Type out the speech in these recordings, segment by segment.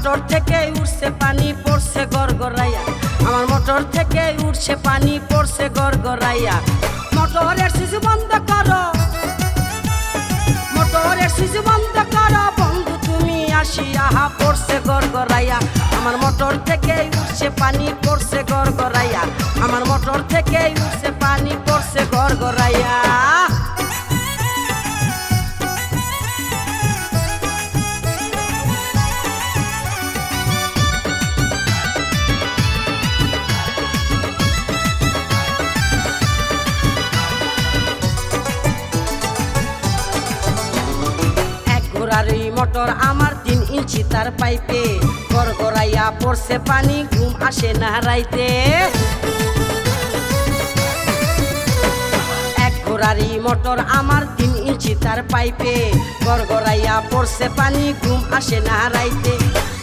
Motor থেকে উঠছে পানি পড়ছে গড়গড়াইয়া, আমার মোটর থেকে উঠছে পানি পড়ছে গড়গড়াইয়া। মোটরের সুইচ বন্ধ করো, মোটরের সুইচ বন্ধ করো বন্ধু তুমি আসিয়া, পড়ছে গড়গড়াইয়া। আমার মোটর থেকে উঠছে পানি পড়ছে গড়গড়াইয়া, আমার মোটর থেকে উঠছে পানি পড়ছে গড়গড়াইয়া। ঘোড়ার এই মোটর আমার 3 ইঞ্চি তার পাইপে, গড়গড়াইয়া পড়ছে পানি ঘুম আসে না রাইতে। এক ঘোড়ার এই মোটর আমার 3 ইঞ্চি তার পাইপে, গড়গড়াইয়া পড়ছে পানি ঘুম আসে না রাইতে।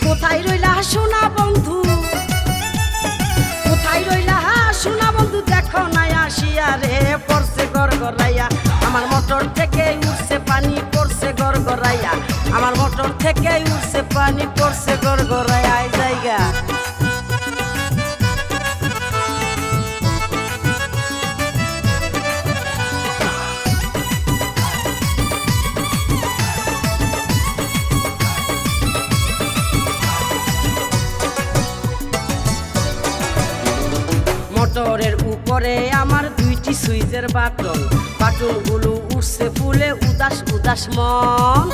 কোথায় রইলা সোনা বন্ধু, কোথায় রইলা সোনা বন্ধু, দেখো না আসিয়া রে, পড়ছে গড়গড়াইয়া। আমার মোটর থেকে উঠছে পানি পড়ছে গড়গড়াইয়া, আমার মোটর থেকে উঠছে পানি পড়ছে গড়গড়াইয়া। এই জায়গা মোটরের উপরে আমার 2টি সুইচের বাটন, বাটনগুলো উঠছে ফুলে উদাস উদাস মন।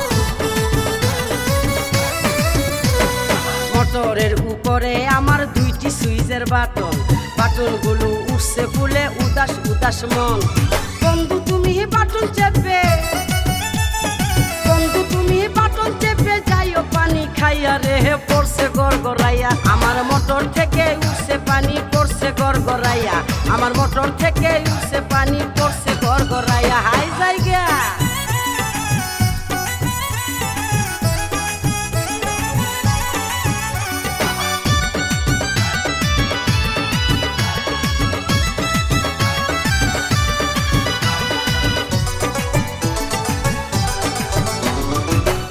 মোটরের উপরে আমার 2টি সুইচের বাটন, বাটনগুলো উঠছে ফুলে উদাস উদাস মন। বন্ধু তুমি বাটন চেপে, বন্ধু তুমি বাটন চেপে যাইও পানি খাইয়া রে, পড়ছে গড়গড়াইয়া। আমার মোটর থেকে উঠছে পানি পড়ছে গড়গড়াইয়া, আমার মোটর থেকে উঠছে পানি পড়ছে গড়গড়াইয়া। হাই জায়গা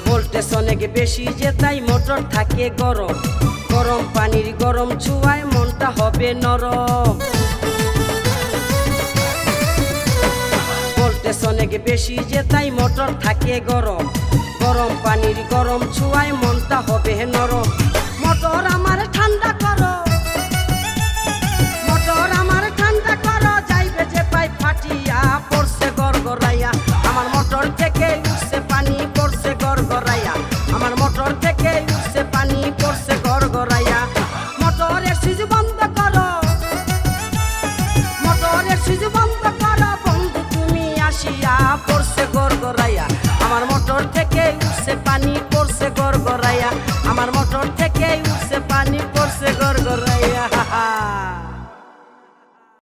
ভোল্টেজ অনেক বেশি যে তাই মোটর থাকে গরম, গরম পানির গরম ছোঁয়ায় মনটা হবে নরম। ভোল্টেজ অনেক বেশি যে তাই মোটর থাকে গরম, গরম পানির গরম ছোঁয়ায় মনটা হবে নরম। মোটর আমার